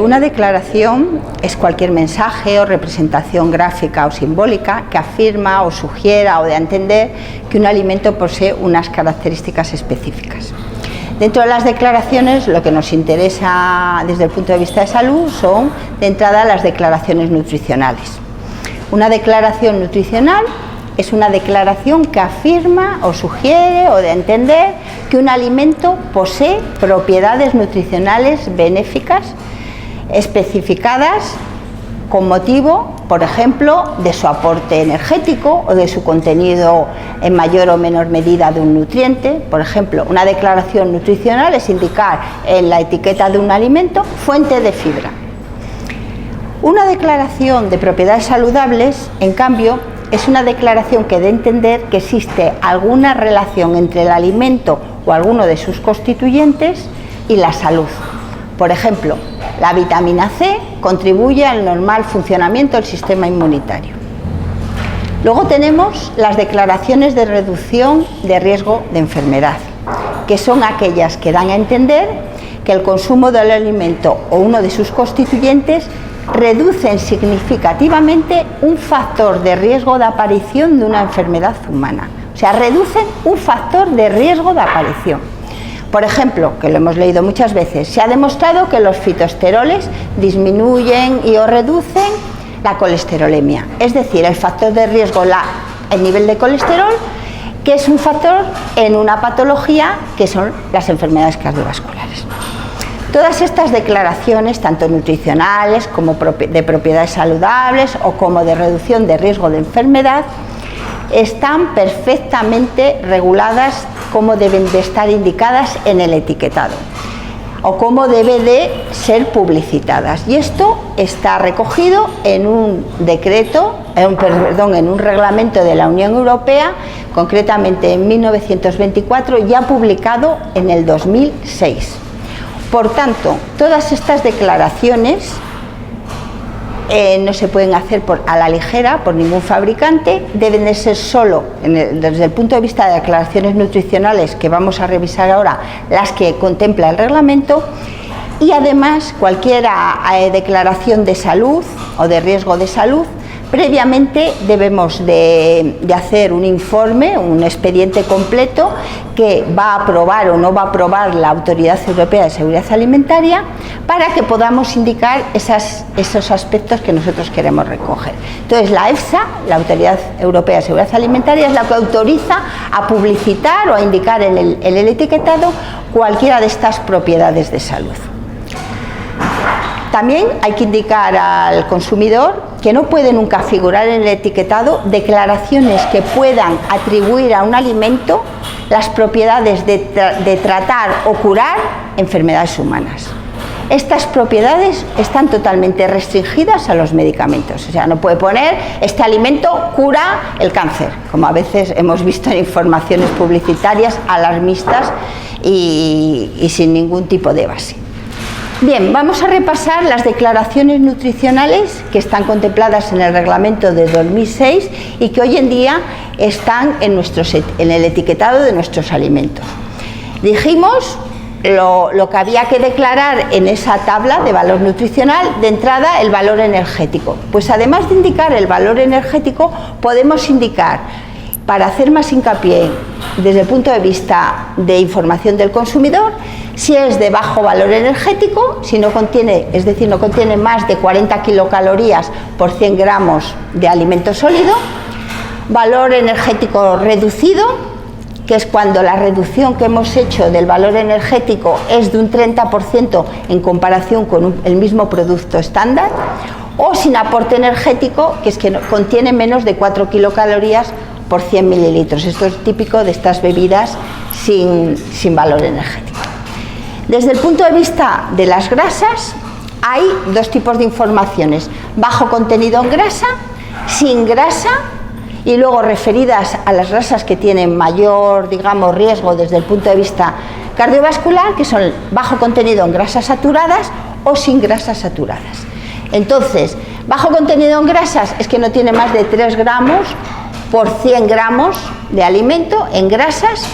Una declaración es cualquier mensaje o representación gráfica o simbólica que afirma o sugiera o da a entender que un alimento posee unas características específicas. Dentro de las declaraciones, lo que nos interesa desde el punto de vista de salud son, de entrada, las declaraciones nutricionales. Una declaración nutricional es una declaración que afirma o sugiere o da a entender que un alimento posee propiedades nutricionales benéficas especificadas con motivo, por ejemplo, de su aporte energético o de su contenido en mayor o menor medida de un nutriente. Por ejemplo, una declaración nutricional es indicar en la etiqueta de un alimento fuente de fibra. Una declaración de propiedades saludables, en cambio, es una declaración que da a entender que existe alguna relación entre el alimento o alguno de sus constituyentes y la salud. Por ejemplo, la vitamina C contribuye al normal funcionamiento del sistema inmunitario. Luego tenemos las declaraciones de reducción de riesgo de enfermedad, que son aquellas que dan a entender que el consumo del alimento o uno de sus constituyentes reducen significativamente un factor de riesgo de aparición de una enfermedad humana. O sea, reducen un factor de riesgo de aparición. Por ejemplo, que lo hemos leído muchas veces, se ha demostrado que los fitoesteroles disminuyen y o reducen la colesterolemia, es decir, el factor de riesgo, el nivel de colesterol, que es un factor en una patología que son las enfermedades cardiovasculares. Todas estas declaraciones, tanto nutricionales como de propiedades saludables o como de reducción de riesgo de enfermedad, están perfectamente reguladas cómo deben de estar indicadas en el etiquetado o cómo deben de ser publicitadas. Y esto está recogido en un decreto, en un reglamento de la Unión Europea, concretamente en 1924, ya publicado en el 2006. Por tanto, todas estas declaraciones no se pueden hacer a la ligera por ningún fabricante, deben de ser solo, desde el punto de vista de declaraciones nutricionales, que vamos a revisar ahora, las que contempla el reglamento, y además cualquier declaración de salud o de riesgo de salud, previamente debemos de hacer un informe, un expediente completo que va a aprobar o no va a aprobar la Autoridad Europea de Seguridad Alimentaria para que podamos indicar esos aspectos que nosotros queremos recoger. Entonces, la EFSA, la Autoridad Europea de Seguridad Alimentaria, es la que autoriza a publicitar o a indicar en el etiquetado cualquiera de estas propiedades de salud. También hay que indicar al consumidor que no puede nunca figurar en el etiquetado declaraciones que puedan atribuir a un alimento las propiedades de tratar o curar enfermedades humanas. Estas propiedades están totalmente restringidas a los medicamentos. O sea, no puede poner este alimento cura el cáncer, como a veces hemos visto en informaciones publicitarias alarmistas y sin ningún tipo de base. Bien, vamos a repasar las declaraciones nutricionales que están contempladas en el reglamento de 2006 y que hoy en día están en el etiquetado de nuestros alimentos. Dijimos lo que había que declarar en esa tabla de valor nutricional, de entrada el valor energético. Pues además de indicar el valor energético, podemos indicar, para hacer más hincapié desde el punto de vista de información del consumidor, si es de bajo valor energético, si no contiene, es decir, no contiene más de 40 kilocalorías por 100 gramos de alimento sólido, valor energético reducido, que es cuando la reducción que hemos hecho del valor energético es de un 30% en comparación con el mismo producto estándar, o sin aporte energético, que es que contiene menos de 4 kilocalorías por 100 mililitros. Esto es típico de estas bebidas sin valor energético. Desde el punto de vista de las grasas, hay dos tipos de informaciones: bajo contenido en grasa, sin grasa, y luego referidas a las grasas que tienen mayor, digamos, riesgo desde el punto de vista cardiovascular, que son bajo contenido en grasas saturadas o sin grasas saturadas. Entonces, bajo contenido en grasas es que no tiene más de 3 gramos por 100 gramos de alimento en grasas.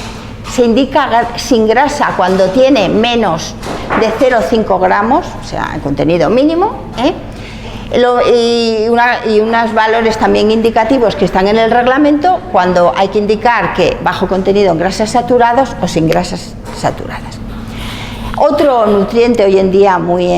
Se indica sin grasa cuando tiene menos de 0,5 gramos, o sea, el contenido mínimo, y unos valores también indicativos que están en el reglamento cuando hay que indicar que bajo contenido en grasas saturadas o sin grasas saturadas. Otro nutriente hoy en día muy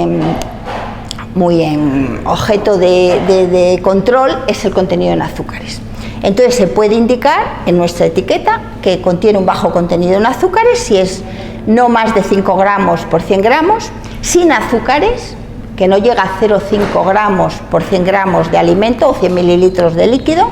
en objeto de control es el contenido en azúcares. Entonces se puede indicar en nuestra etiqueta que contiene un bajo contenido en azúcares si es no más de 5 gramos por 100 gramos, sin azúcares, que no llega a 0,5 gramos por 100 gramos de alimento o 100 mililitros de líquido,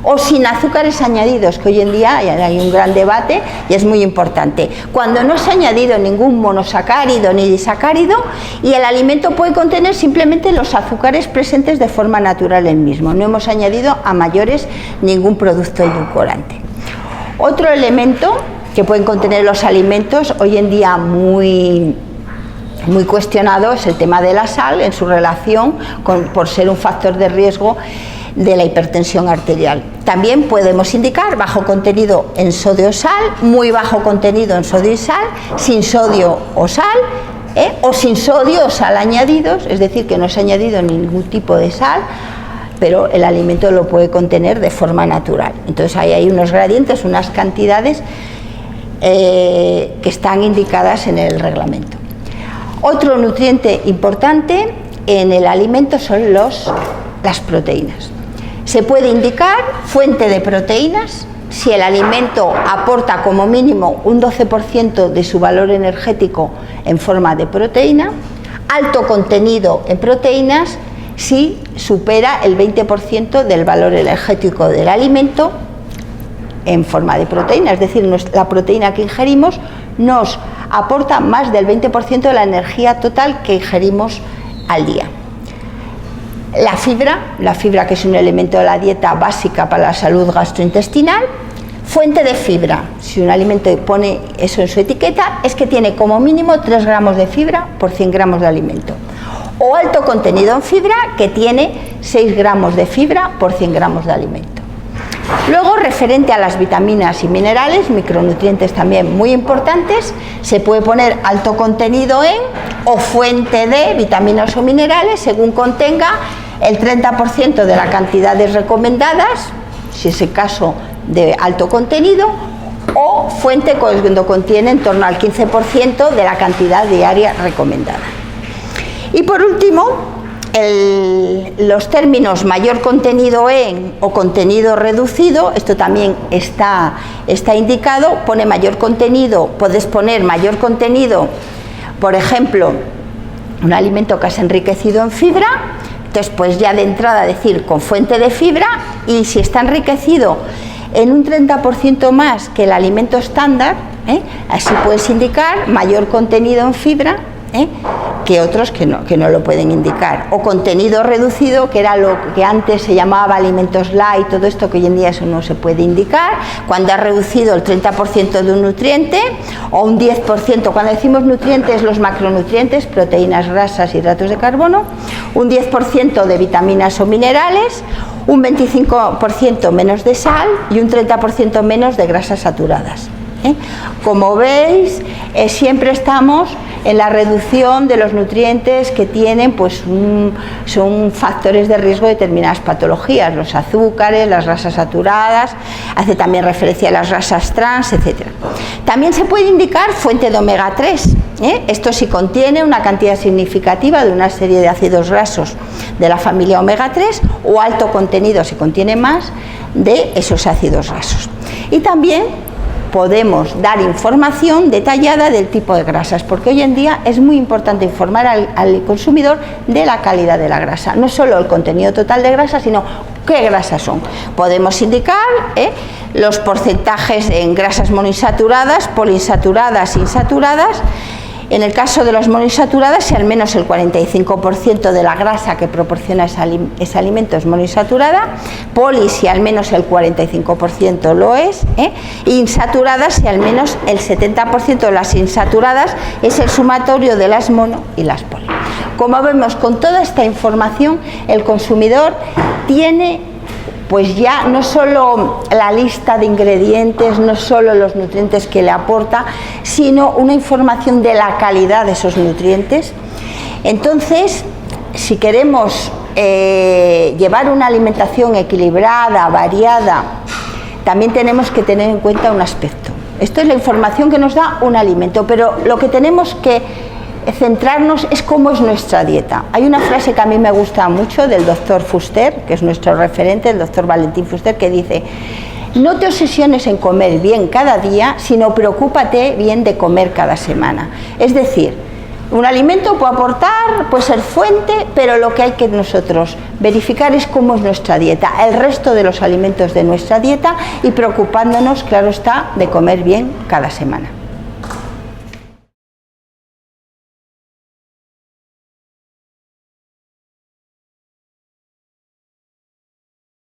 o sin azúcares añadidos, que hoy en día hay un gran debate y es muy importante. Cuando no se ha añadido ningún monosacárido ni disacárido y el alimento puede contener simplemente los azúcares presentes de forma natural el mismo, no hemos añadido a mayores ningún producto edulcorante. Otro elemento que pueden contener los alimentos hoy en día muy cuestionado es el tema de la sal en su relación por ser un factor de riesgo de la hipertensión arterial. También podemos indicar bajo contenido en sodio o sal, muy bajo contenido en sodio y sal, sin sodio o sal, o sin sodio o sal añadidos, es decir, que no se ha añadido ningún tipo de sal, pero el alimento lo puede contener de forma natural. Entonces ahí hay unos gradientes, unas cantidades que están indicadas en el reglamento. Otro nutriente importante en el alimento son las proteínas. Se puede indicar fuente de proteínas si el alimento aporta como mínimo un 12% de su valor energético en forma de proteína, alto contenido en proteínas si supera el 20% del valor energético del alimento en forma de proteína, es decir, la proteína que ingerimos nos aporta más del 20% de la energía total que ingerimos al día. La fibra que es un elemento de la dieta básica para la salud gastrointestinal. Fuente de fibra, si un alimento pone eso en su etiqueta, es que tiene como mínimo 3 gramos de fibra por 100 gramos de alimento. O alto contenido en fibra, que tiene 6 gramos de fibra por 100 gramos de alimento. Luego, referente a las vitaminas y minerales, micronutrientes también muy importantes, se puede poner alto contenido en o fuente de vitaminas o minerales según contenga el 30% de las cantidades recomendadas, si es el caso de alto contenido, o fuente cuando contiene en torno al 15% de la cantidad diaria recomendada. Y por último, los términos mayor contenido en o contenido reducido, esto también está indicado, pone mayor contenido, puedes poner mayor contenido, por ejemplo, un alimento que has enriquecido en fibra, entonces pues ya de entrada decir con fuente de fibra, y si está enriquecido en un 30% más que el alimento estándar, así puedes indicar mayor contenido en fibra, que otros que no lo pueden indicar, o contenido reducido, que era lo que antes se llamaba alimentos light, todo esto que hoy en día eso no se puede indicar, cuando ha reducido el 30% de un nutriente, o un 10%, cuando decimos nutrientes, los macronutrientes, proteínas, grasas, hidratos de carbono, un 10% de vitaminas o minerales, un 25% menos de sal y un 30% menos de grasas saturadas. Como veis, siempre estamos en la reducción de los nutrientes que tienen, pues son factores de riesgo de determinadas patologías, los azúcares, las grasas saturadas, hace también referencia a las grasas trans, etc. También se puede indicar fuente de omega 3, esto sí contiene una cantidad significativa de una serie de ácidos grasos de la familia omega 3, o alto contenido, si contiene más, de esos ácidos grasos. Y también podemos dar información detallada del tipo de grasas, porque hoy en día es muy importante informar al consumidor de la calidad de la grasa, no solo el contenido total de grasa, sino qué grasas son. Podemos indicar los porcentajes en grasas monoinsaturadas, poliinsaturadas, insaturadas. En el caso de las monoinsaturadas, si al menos el 45% de la grasa que proporciona ese alimento es monoinsaturada, poli si al menos el 45% lo es, insaturadas si al menos el 70% de las insaturadas es el sumatorio de las mono y las poli. Como vemos, con toda esta información el consumidor tiene pues ya no solo la lista de ingredientes, no solo los nutrientes que le aporta, sino una información de la calidad de esos nutrientes. Entonces, si queremos llevar una alimentación equilibrada, variada, también tenemos que tener en cuenta un aspecto. Esto es la información que nos da un alimento, pero lo que tenemos que centrarnos es cómo es nuestra dieta. Hay una frase que a mí me gusta mucho del doctor Fuster, que es nuestro referente, el doctor Valentín Fuster, que dice: no te obsesiones en comer bien cada día, sino preocúpate bien de comer cada semana. Es decir, un alimento puede aportar, puede ser fuente, pero lo que hay que nosotros verificar es cómo es nuestra dieta, el resto de los alimentos de nuestra dieta, y preocupándonos, claro está, de comer bien cada semana.